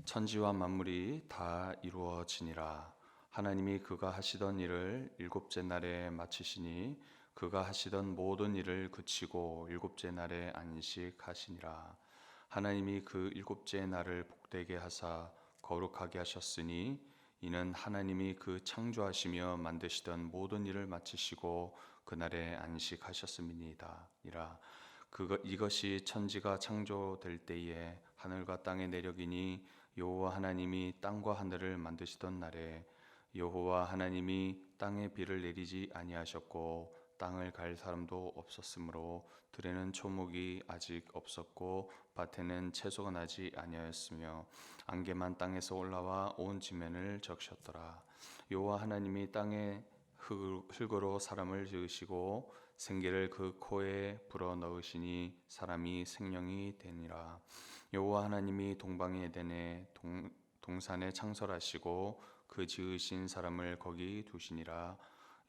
천지와 만물이 다 이루어지니라. 하나님이 그가 하시던 일을 일곱째 날에 마치시니 그가 하시던 모든 일을 그치고 일곱째 날에 안식하시니라. 하나님이 그 일곱째 날을 복되게 하사 거룩하게 하셨으니 이는 하나님이 그 창조하시며 만드시던 모든 일을 마치시고 그날에 안식하셨음이니이다. 이것이 천지가 창조될 때에 하늘과 땅의 내력이니 여호와 하나님이 땅과 하늘을 만드시던 날에 여호와 하나님이 땅에 비를 내리지 아니하셨고 땅을 갈 사람도 없었으므로 들에는 초목이 아직 없었고 밭에는 채소가 나지 아니하였으며 안개만 땅에서 올라와 온 지면을 적셨더라. 여호와 하나님이 땅에 흙으로 사람을 지으시고 생기를 그 코에 불어 넣으시니 사람이 생명이 되니라. 여호와 하나님이 동방의 에덴에 동산에 창설하시고 그 지으신 사람을 거기 두시니라.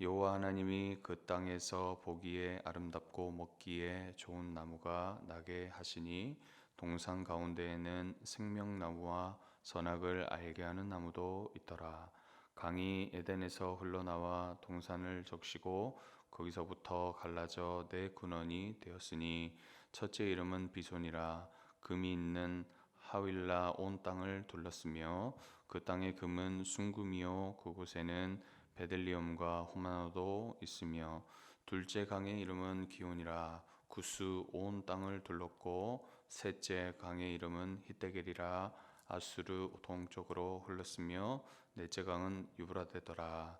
여호와 하나님이 그 땅에서 보기에 아름답고 먹기에 좋은 나무가 나게 하시니 동산 가운데에는 생명나무와 선악을 알게 하는 나무도 있더라. 강이 에덴에서 흘러나와 동산을 적시고 거기서부터 갈라져 네 근원이 되었으니 첫째 이름은 비손이라. 금이 있는 하윌라 온 땅을 둘렀으며 그 땅의 금은 순금이요 그곳에는 베들리엄과 호마노도 있으며 둘째 강의 이름은 기온이라. 구스 온 땅을 둘렀고 셋째 강의 이름은 히데겔이라. 아수르 동쪽으로 흘렀으며 넷째 강은 유브라데더라.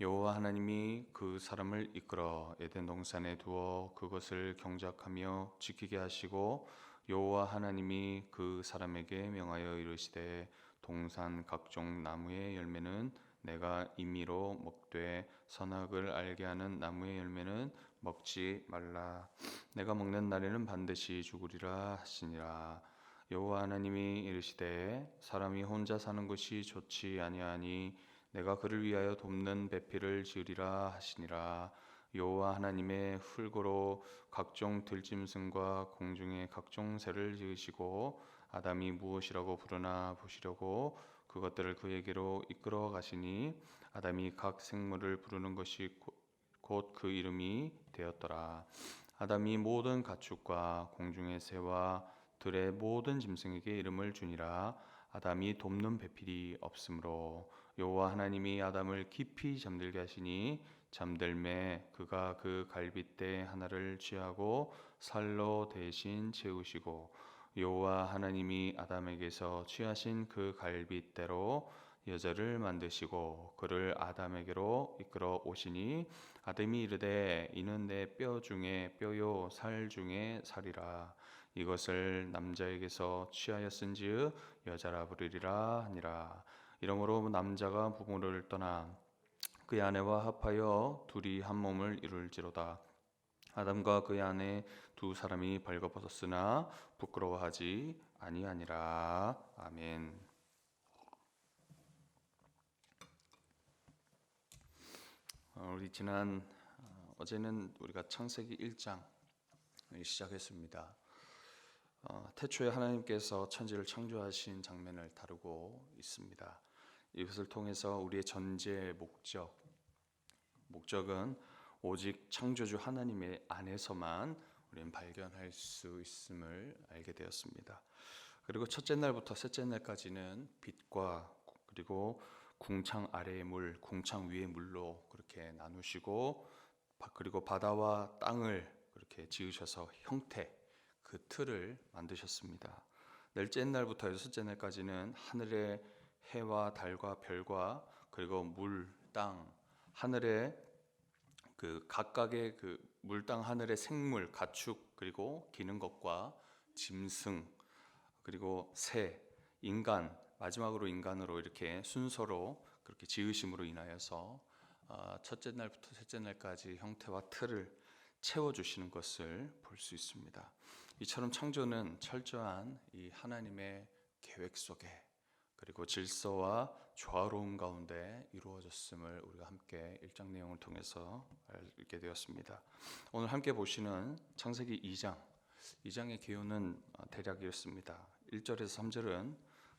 여호와 하나님이 그 사람을 이끌어 에덴 동산에 두어 그것을 경작하며 지키게 하시고 여호와 하나님이 그 사람에게 명하여 이르시되 동산 각종 나무의 열매는 내가 임의로 먹되 선악을 알게 하는 나무의 열매는 먹지 말라. 내가 먹는 날에는 반드시 죽으리라 하시니라. 여호와 하나님이 이르시되 사람이 혼자 사는 것이 좋지 아니하니 내가 그를 위하여 돕는 배필을 지으리라 하시니라. 여호와 하나님의 흙으로 각종 들짐승과 공중의 각종 새를 지으시고 아담이 무엇이라고 부르나 보시려고 그것들을 그에게로 이끌어 가시니 아담이 각 생물을 부르는 것이 곧 그 이름이 되었더라. 아담이 모든 가축과 공중의 새와 들의 모든 짐승에게 이름을 주니라. 아담이 돕는 배필이 없으므로 여호와 하나님이 아담을 깊이 잠들게 하시니 잠들매 그가 그 갈빗대 하나를 취하고 살로 대신 채우시고 여호와 하나님이 아담에게서 취하신 그 갈빗대로 여자를 만드시고 그를 아담에게로 이끌어 오시니 아담이 이르되 이는 내 뼈 중에 뼈요 살 중에 살이라. 이것을 남자에게서 취하였은즉 여자라 부르리라 하니라. 이러므로 남자가 부모를 떠나 그의 아내와 합하여 둘이 한 몸을 이룰지로다. 아담과 그의 아내 두 사람이 벌거벗었으나 부끄러워하지 아니하니라. 아멘. 우리 어제는 우리가 창세기 1장 시작했습니다. 태초에 하나님께서 천지를 창조하신 장면을 다루고 있습니다. 이것을 통해서 우리의 전제 목적은 오직 창조주 하나님의 안에서만 우리는 발견할 수 있음을 알게 되었습니다. 그리고 첫째 날부터 셋째 날까지는 빛과 그리고 궁창 아래의 물, 궁창 위의 물로 그렇게 나누시고 그리고 바다와 땅을 그렇게 지으셔서 형태, 그 틀을 만드셨습니다. 넷째 날부터 여섯째 날까지는 하늘의 해와 달과 별과 그리고 물, 땅, 하늘의 그 각각의 그 물, 땅, 하늘의 생물, 가축 그리고 기는 것과 짐승 그리고 새, 인간, 마지막으로 인간으로 이렇게 순서로 그렇게 지으심으로 인하여서 첫째 날부터 셋째 날까지 형태와 틀을 채워주시는 것을 볼 수 있습니다. 이처럼 창조는 철저한 이 하나님의 계획 속에 그리고 질서와 조화로움 가운데 이루어졌음을 우리가 함께 1장 내용을 통해서 알게 되었습니다. 오늘 함께 보시는 창세기 2장의 기호는 대략 이렇습니다. 1절에서 3절은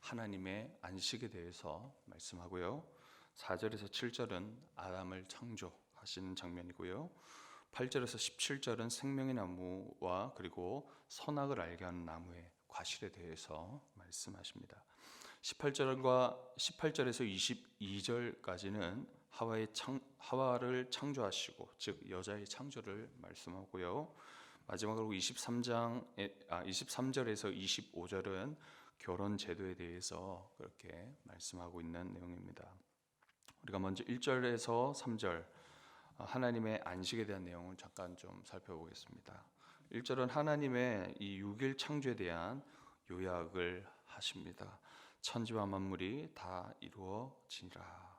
하나님의 안식에 대해서 말씀하고요. 4절에서 7절은 아담을 창조하시는 장면이고요. 8절에서 17절은 생명의 나무와 그리고 선악을 알게 하는 나무의 과실에 대해서 말씀하십니다. 18절에서 22절까지는 하와를 창조하시고 즉 여자의 창조를 말씀하고요. 마지막으로 23절에서 25절은 결혼 제도에 대해서 그렇게 말씀하고 있는 내용입니다. 우리가 먼저 1절에서 3절 하나님의 안식에 대한 내용을 잠깐 좀 살펴보겠습니다. 1절은 하나님의 이 6일 창조에 대한 요약을 하십니다. 천지와 만물이 다 이루어지니라.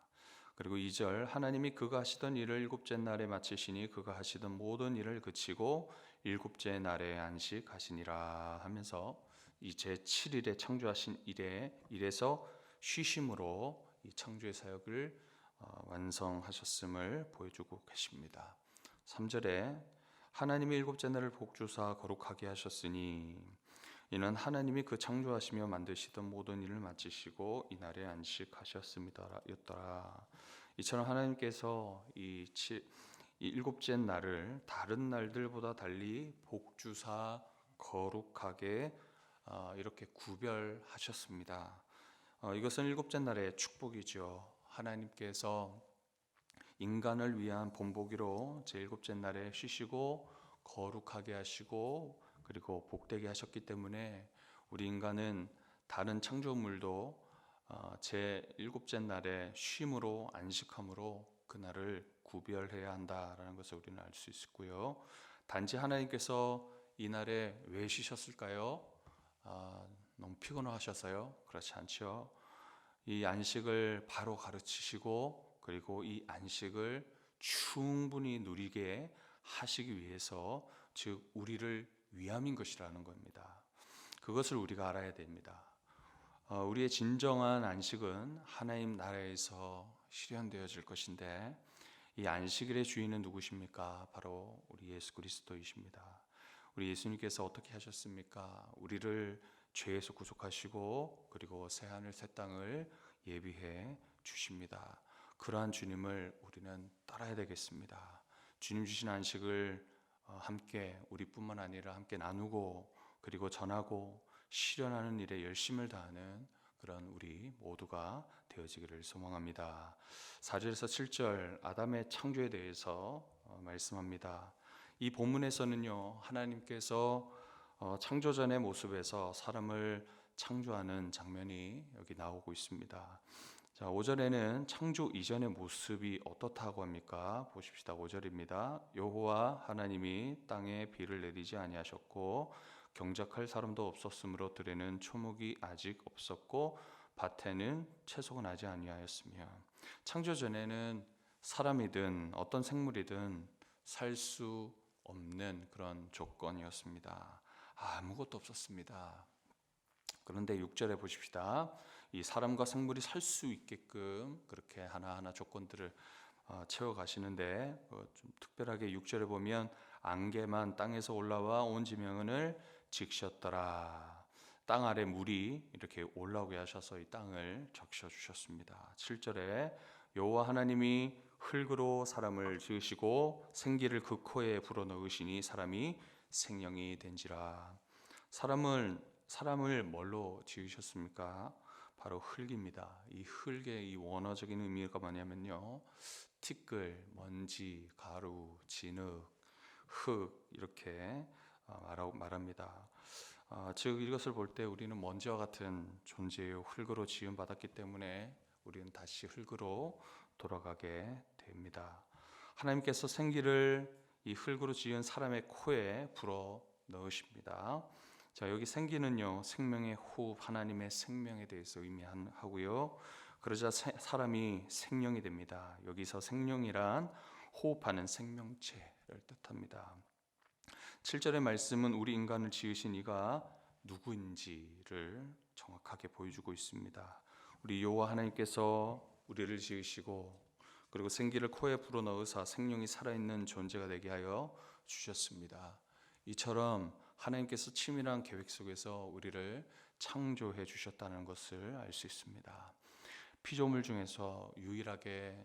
그리고 2절 하나님이 그가 하시던 일을 일곱째 날에 마치시니 그가 하시던 모든 일을 그치고 일곱째 날에 안식하시니라 하면서 이 제7일에 창조하신 일에서 쉬심으로 이 창조의 사역을 완성하셨음을 보여주고 계십니다. 3절에 하나님이 일곱째 날을 복주사 거룩하게 하셨으니 이는 하나님이 그 창조하시며 만드시던 모든 일을 마치시고 이날에 안식하셨음이더라. 이처럼 하나님께서 이 일곱째 날을 다른 날들보다 달리 복주사 거룩하게 이렇게 구별하셨습니다. 이것은 일곱째 날의 축복이죠. 하나님께서 인간을 위한 본보기로 제7째 날에 쉬시고 거룩하게 하시고 그리고 복되게 하셨기 때문에 우리 인간은 다른 창조물도 제7째 날에 쉼으로 안식함으로 그날을 구별해야 한다라는 것을 우리는 알 수 있고요. 단지 하나님께서 이날에 왜 쉬셨을까요? 너무 피곤하셔서요? 그렇지 않죠. 이 안식을 바로 가르치시고 그리고 이 안식을 충분히 누리게 하시기 위해서 즉 우리를 위함인 것이라는 겁니다. 그것을 우리가 알아야 됩니다. 우리의 진정한 안식은 하나님 나라에서 실현되어질 것인데 이 안식일의 주인은 누구십니까? 바로 우리 예수 그리스도이십니다. 우리 예수님께서 어떻게 하셨습니까? 우리를 죄에서 구속하시고 그리고 새 하늘 새 땅을 예비해 주십니다. 그러한 주님을 우리는 따라야 되겠습니다. 주님 주신 안식을 함께 우리뿐만 아니라 함께 나누고 그리고 전하고 실현하는 일에 열심을 다하는 그런 우리 모두가 되어지기를 소망합니다. 4절에서 7절 아담의 창조에 대해서 말씀합니다. 이 본문에서는요 하나님께서 창조전의 모습에서 사람을 창조하는 장면이 여기 나오고 있습니다. 자, 5절에는 창조 이전의 모습이 어떻다고 합니까? 보십시다. 5절입니다. 여호와 하나님이 땅에 비를 내리지 아니하셨고 경작할 사람도 없었으므로 들에는 초목이 아직 없었고 밭에는 채소가 나지 아니하였으며 창조 전에는 사람이든 어떤 생물이든 살 수 없는 그런 조건이었습니다. 아무것도 없었습니다. 그런데 6절에 보십시다. 이 사람과 생물이 살 수 있게끔 그렇게 하나하나 조건들을 채워 가시는데 좀 특별하게 6절에 보면 안개만 땅에서 올라와 온 지면을 적셨더라. 땅 아래 물이 이렇게 올라오게 하셔서 이 땅을 적셔 주셨습니다. 7절에 여호와 하나님이 흙으로 사람을 지으시고 생기를 그 코에 불어넣으시니 사람이 생명이 된지라. 사람을 뭘로 지으셨습니까? 바로 흙입니다. 이 흙의 이 원어적인 의미가 뭐냐면요, 티끌, 먼지, 가루, 진흙, 흙 이렇게 말합니다. 즉 이것을 볼 때 우리는 먼지와 같은 존재요 흙으로 지음 받았기 때문에 우리는 다시 흙으로 돌아가게 됩니다. 하나님께서 생기를 이 흙으로 지은 사람의 코에 불어 넣으십니다. 자, 여기 생기는요 생명의 호흡, 하나님의 생명에 대해서 의미하고요. 그러자 사람이 생명이 됩니다. 여기서 생명이란 호흡하는 생명체를 뜻합니다. 7절의 말씀은 우리 인간을 지으신 이가 누구인지를 정확하게 보여주고 있습니다. 우리 여호와 하나님께서 우리를 지으시고 그리고 생기를 코에 불어넣으사 생명이 살아있는 존재가 되게 하여 주셨습니다. 이처럼 하나님께서 치밀한 계획 속에서 우리를 창조해 주셨다는 것을 알 수 있습니다. 피조물 중에서 유일하게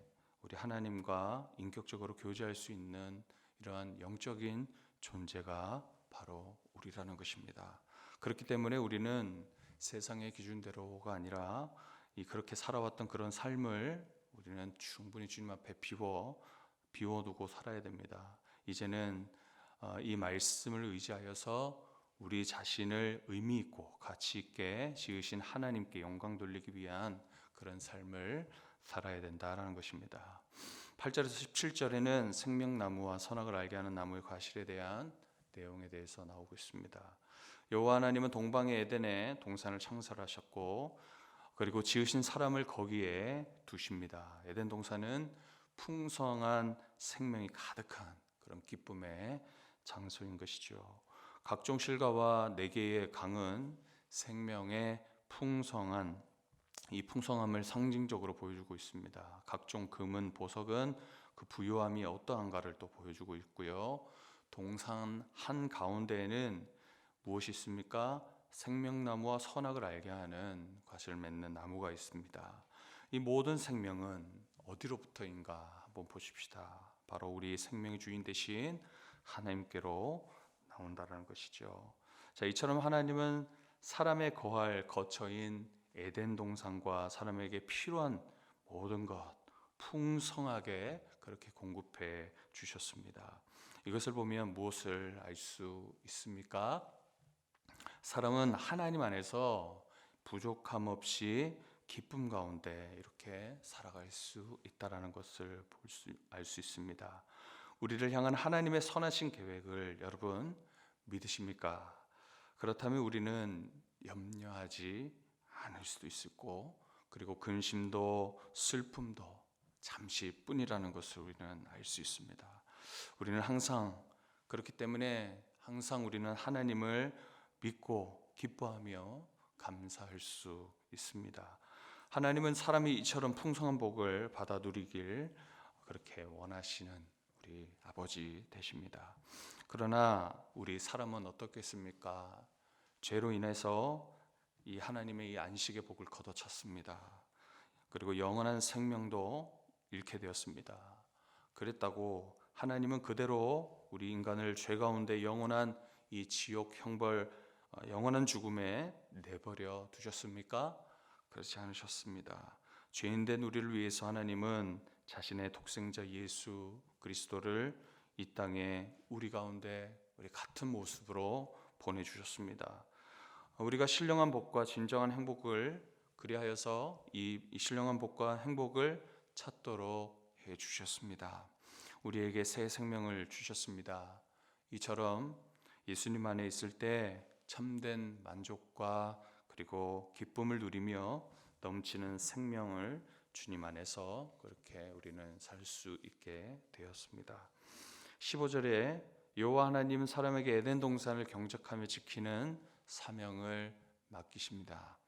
우리 하나님과 인격적으로 교제할 수 있는 이러한 영적인 존재가 바로 우리라는 것입니다. 그렇기 때문에 우리는 세상의 기준대로가 아니라 그렇게 살아왔던 그런 삶을 우리는 충분히 주님 앞에 비워두고 살아야 됩니다. 이제는 이 말씀을 의지하여서 우리 자신을 의미 있고 가치 있게 지으신 하나님께 영광 돌리기 위한 그런 삶을 살아야 된다라는 것입니다. 8절에서 17절에는 생명나무와 선악을 알게 하는 나무의 과실에 대한 내용에 대해서 나오고 있습니다. 여호와 하나님은 동방의 에덴에 동산을 창설하셨고 그리고 지으신 사람을 거기에 두십니다. 에덴 동산은 풍성한 생명이 가득한 그런 기쁨의 장소인 것이죠. 각종 실과와 4개의 강은 생명의 이 풍성함을 상징적으로 보여주고 있습니다. 각종 금은, 보석은 그 부요함이 어떠한가를 또 보여주고 있고요. 동산 한가운데에는 무엇이 있습니까? 생명나무와 선악을 알게 하는 과실을 맺는 나무가 있습니다. 이 모든 생명은 어디로부터인가 한번 보십시다. 바로 우리 생명의 주인 되신 하나님께로 나온다는 것이죠. 자, 이처럼 하나님은 사람의 거할 거처인 에덴 동산과 사람에게 필요한 모든 것 풍성하게 그렇게 공급해 주셨습니다. 이것을 보면 무엇을 알 수 있습니까? 사람은 하나님 안에서 부족함 없이 기쁨 가운데 이렇게 살아갈 수 있다라는 것을 알 수 있습니다. 우리를 향한 하나님의 선하신 계획을 여러분 믿으십니까? 그렇다면 우리는 염려하지 않을 수도 있고 그리고 근심도 슬픔도 잠시뿐이라는 것을 우리는 알 수 있습니다. 우리는 항상 그렇기 때문에 항상 우리는 하나님을 믿고 기뻐하며 감사할 수 있습니다. 하나님은 사람이 이처럼 풍성한 복을 받아 누리길 그렇게 원하시는 우리 아버지 되십니다. 그러나 우리 사람은 어떻겠습니까? 죄로 인해서 이 하나님의 이 안식의 복을 걷어찼습니다. 그리고 영원한 생명도 잃게 되었습니다. 그랬다고 하나님은 그대로 우리 인간을 죄 가운데 영원한 이 지옥 형벌, 영원한 죽음에 내버려 두셨습니까? 그렇지 않으셨습니다. 죄인된 우리를 위해서 하나님은 자신의 독생자 예수 그리스도를 이 땅에 우리 가운데 우리 같은 모습으로 보내주셨습니다. 우리가 신령한 복과 진정한 행복을 그리하여서 이 신령한 복과 행복을 찾도록 해주셨습니다. 우리에게 새 생명을 주셨습니다. 이처럼 예수님 안에 있을 때 참된 만족과 그리고 기쁨을 누리며 넘치는 생명을 주님 안에서 그렇게 우리는 살 수 있게 되었습니다. 15절에 여호와 하나님 사람에게 에덴 동산을 경작하며 지키는 사명을 맡기십니다.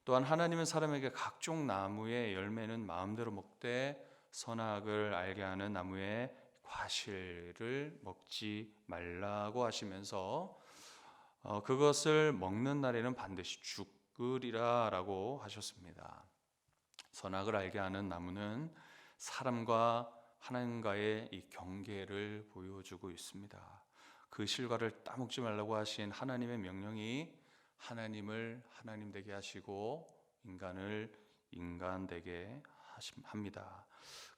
또한 하나님은 사람에게 각종 나무의 열매는 마음대로 먹되 선악을 알게 하는 나무의 과실을 먹지 말라고 하시면서 그것을 먹는 날에는 반드시 죽으리라라고 하셨습니다. 선악을 알게 하는 나무는 사람과 하나님과의 이 경계를 보여주고 있습니다. 그 실과를 따먹지 말라고 하신 하나님의 명령이 하나님을 하나님 되게 하시고 인간을 인간 되게 합니다.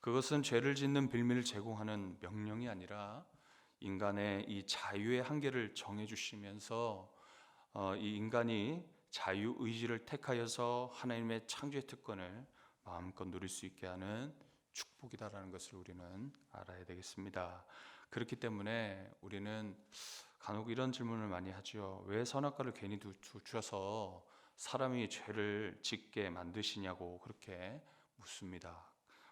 그것은 죄를 짓는 빌미를 제공하는 명령이 아니라 인간의 이 자유의 한계를 정해주시면서 이 인간이 자유의지를 택하여서 하나님의 창조의 특권을 마음껏 누릴 수 있게 하는 축복이다라는 것을 우리는 알아야 되겠습니다. 그렇기 때문에 우리는 간혹 이런 질문을 많이 하죠. 왜 선악과를 괜히 주셔서 사람이 죄를 짓게 만드시냐고 그렇게 묻습니다.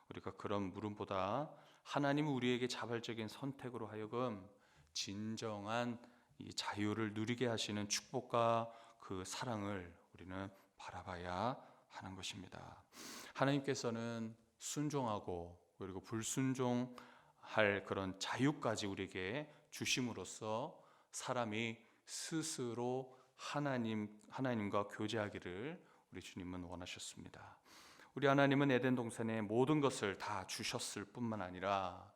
우리가 그런 물음보다 하나님은 우리에게 자발적인 선택으로 하여금 진정한 이 자유를 누리게 하시는 축복과 그 사랑을 우리는 바라봐야 하는 것입니다. 하나님께서는 순종하고 그리고 불순종할 그런 자유까지 우리에게 주심으로써 사람이 스스로 하나님과 교제하기를 우리 주님은 원하셨습니다. 우리 하나님은 에덴 동산에 모든 것을 다 주셨을 뿐만 아니라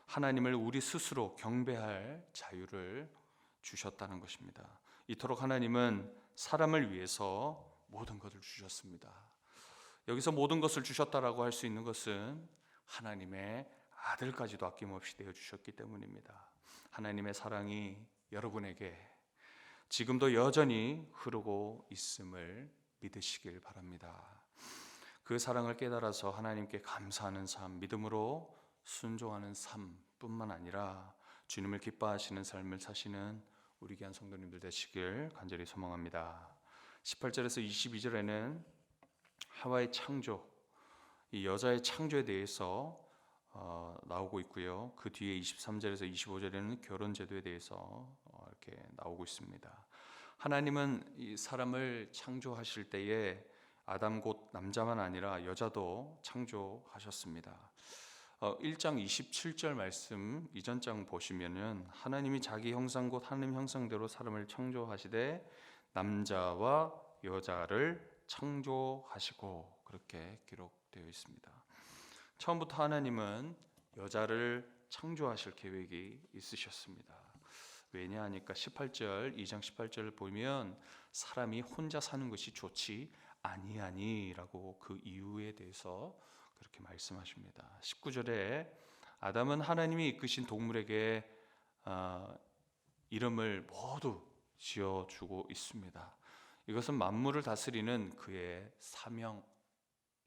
하나님을 우리 스스로 경배할 자유를 주셨다는 것입니다. 이토록 하나님은 사람을 위해서 모든 것을 주셨습니다. 여기서 모든 것을 주셨다라고 할 수 있는 것은 하나님의 아들까지도 아낌없이 내어주셨기 때문입니다. 하나님의 사랑이 여러분에게 지금도 여전히 흐르고 있음을 믿으시길 바랍니다. 그 사랑을 깨달아서 하나님께 감사하는 삶, 믿음으로 순종하는 삶뿐만 아니라 주님을 기뻐하시는 삶을 사시는 우리 귀한 성도님들 되시길 간절히 소망합니다. 18절에서 22절에는 하와의 창조, 이 여자의 창조에 대해서 나오고 있고요. 그 뒤에 23절에서 25절에는 결혼 제도에 대해서 이렇게 나오고 있습니다. 하나님은 이 사람을 창조하실 때에 아담 곧 남자만 아니라 여자도 창조하셨습니다. 1장 27절 말씀 이전 장 보시면은 하나님이 자기 형상 곧 하나님 형상대로 사람을 창조하시되 남자와 여자를 창조하시고 그렇게 기록되어 있습니다. 처음부터 하나님은 여자를 창조하실 계획이 있으셨습니다. 왜냐 하니까 18절 2장 18절을 보면 사람이 혼자 사는 것이 좋지 아니하니라고 그 이유에 대해서 그렇게 말씀하십니다. 19절에 아담은 하나님이 이끄신 동물에게 이름을 모두 지어주고 있습니다. 이것은 만물을 다스리는 그의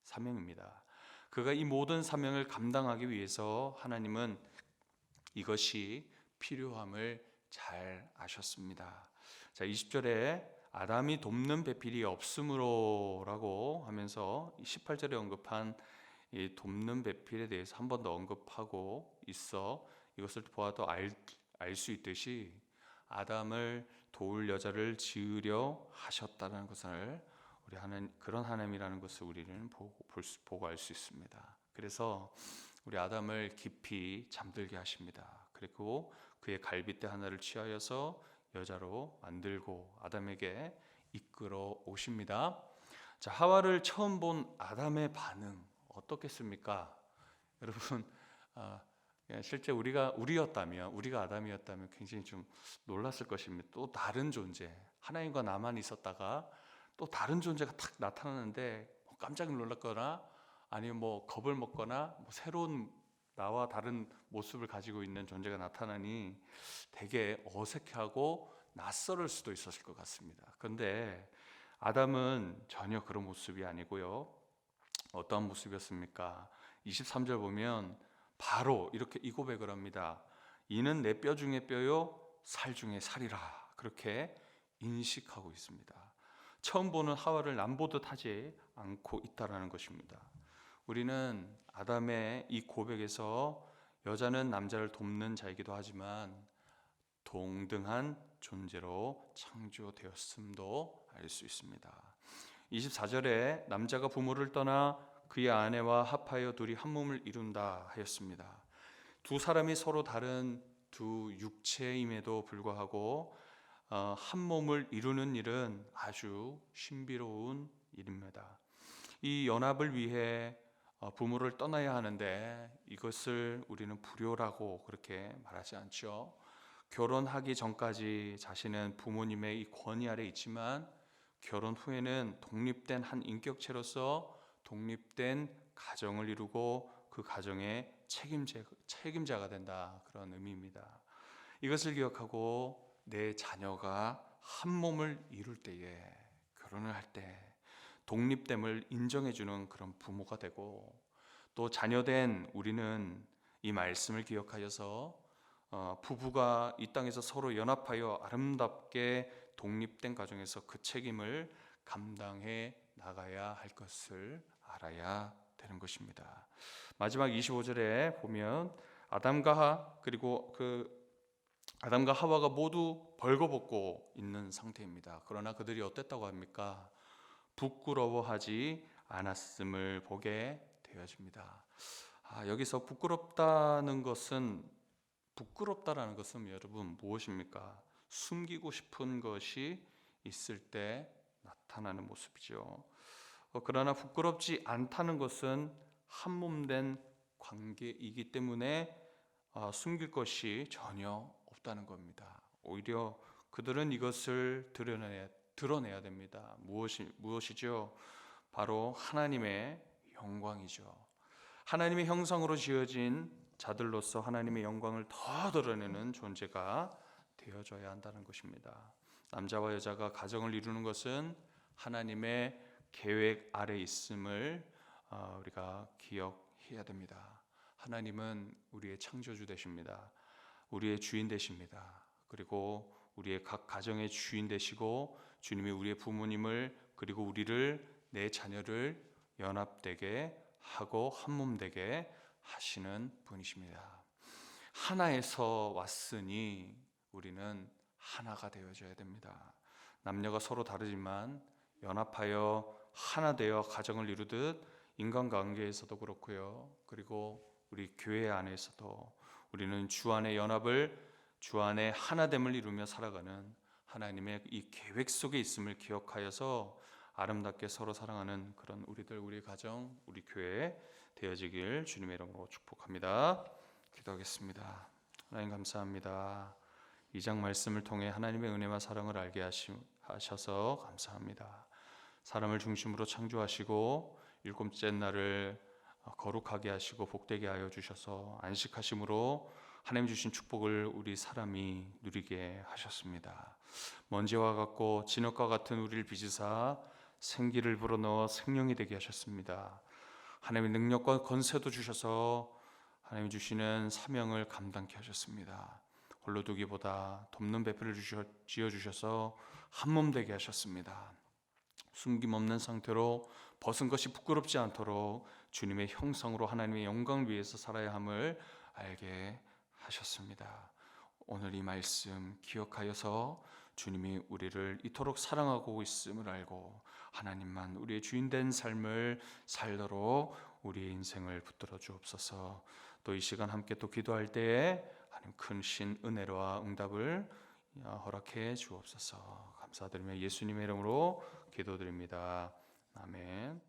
사명입니다. 그가 이 모든 사명을 감당하기 위해서 하나님은 이것이 필요함을 잘 아셨습니다. 자, 20절에 아담이 돕는 배필이 없으므로라고 하면서 18절에 언급한 이 돕는 배필에 대해서 한 번 더 언급하고 있어 이것을 보아도 알 수 있듯이 아담을 도울 여자를 지으려 하셨다는 것을 우리 그런 하나님이라는 것을 우리는 보고 알 수 있습니다. 그래서 우리 아담을 깊이 잠들게 하십니다. 그리고 그의 갈빗대 하나를 취하여서 여자로 만들고 아담에게 이끌어 오십니다. 자, 하와를 처음 본 아담의 반응 어떻겠습니까? 여러분, 실제 우리가 아담이었다면 굉장히 좀 놀랐을 것입니다. 또 다른 존재, 하나님과 나만 있었다가 또 다른 존재가 탁 나타나는데 깜짝 놀랐거나 아니면 겁을 먹거나 새로운 나와 다른 모습을 가지고 있는 존재가 나타나니 되게 어색하고 낯설을 수도 있었을 것 같습니다. 그런데 아담은 전혀 그런 모습이 아니고요. 어떠한 모습이었습니까? 23절 보면 바로 이렇게 이 고백을 합니다. 이는 내 뼈 중에 뼈요 살 중에 살이라. 그렇게 인식하고 있습니다. 처음 보는 하와를 남보듯 하지 않고 있다라는 것입니다. 우리는 아담의 이 고백에서 여자는 남자를 돕는 자이기도 하지만 동등한 존재로 창조되었음도 알 수 있습니다. 24절에 남자가 부모를 떠나 그의 아내와 합하여 둘이 한 몸을 이룬다 하였습니다. 두 사람이 서로 다른 두 육체임에도 불구하고 한 몸을 이루는 일은 아주 신비로운 일입니다. 이 연합을 위해 부모를 떠나야 하는데 이것을 우리는 불효라고 그렇게 말하지 않죠. 결혼하기 전까지 자신은 부모님의 이 권위 아래 있지만 결혼 후에는 독립된 한 인격체로서 독립된 가정을 이루고 그 가정의 책임자가 된다, 그런 의미입니다. 이것을 기억하고 내 자녀가 한 몸을 이룰 때에, 결혼을 할 때 독립됨을 인정해주는 그런 부모가 되고, 또 자녀된 우리는 이 말씀을 기억하여서 부부가 이 땅에서 서로 연합하여 아름답게 독립된 가정에서 그 책임을 감당해 나가야 할 것을 알아야 되는 것입니다. 마지막 25절에 보면 아담과 하와가 모두 벌거벗고 있는 상태입니다. 그러나 그들이 어땠다고 합니까? 부끄러워하지 않았음을 보게 되어집니다. 여기서 부끄럽다라는 것은 여러분 무엇입니까? 숨기고 싶은 것이 있을 때 나타나는 모습이죠. 그러나 부끄럽지 않다는 것은 한몸된 관계이기 때문에 숨길 것이 전혀 없다는 겁니다. 오히려 그들은 이것을 드러내야 됩니다. 무엇이죠? 바로 하나님의 영광이죠. 하나님의 형상으로 지어진 자들로서 하나님의 영광을 더 드러내는 존재가 되어져야 한다는 것입니다. 남자와 여자가 가정을 이루는 것은 하나님의 계획 아래 있음을 우리가 기억해야 됩니다. 하나님은 우리의 창조주 되십니다. 우리의 주인 되십니다. 그리고 우리의 각 가정의 주인 되시고 주님이 우리의 부모님을 그리고 우리를 내 자녀를 연합되게 하고 한몸 되게 하시는 분이십니다. 하나에서 왔으니 우리는 하나가 되어져야 됩니다. 남녀가 서로 다르지만 연합하여 하나 되어 가정을 이루듯 인간관계에서도 그렇고요. 그리고 우리 교회 안에서도 우리는 주 안의 연합을, 주 안의 하나됨을 이루며 살아가는 하나님의 이 계획 속에 있음을 기억하여서 아름답게 서로 사랑하는 그런 우리 가정, 우리 교회 되어지길 주님의 이름으로 축복합니다. 기도하겠습니다. 하나님 감사합니다. 2장 말씀을 통해 하나님의 은혜와 사랑을 알게 하셔서 감사합니다. 사람을 중심으로 창조하시고 일곱째 날을 거룩하게 하시고 복되게 하여 주셔서 안식하심으로 하나님 주신 축복을 우리 사람이 누리게 하셨습니다. 먼지와 같고 진흙과 같은 우리를 빚으사 생기를 불어넣어 생명이 되게 하셨습니다. 하나님의 능력과 권세도 주셔서 하나님 주시는 사명을 감당케 하셨습니다. 홀로 두기보다 돕는 배필을 지어주셔서 한몸 되게 하셨습니다. 숨김없는 상태로 벗은 것이 부끄럽지 않도록 주님의 형상으로 하나님의 영광을 위해서 살아야 함을 알게 하셨습니다. 오늘 이 말씀 기억하여서 주님이 우리를 이토록 사랑하고 있음을 알고 하나님만 우리의 주인된 삶을 살도록 우리의 인생을 붙들어 주옵소서. 또 이 시간 함께 또 기도할 때에 하나님 큰 신 은혜와 응답을 허락해 주옵소서. 감사드리며 예수님의 이름으로 기도드립니다. 아멘.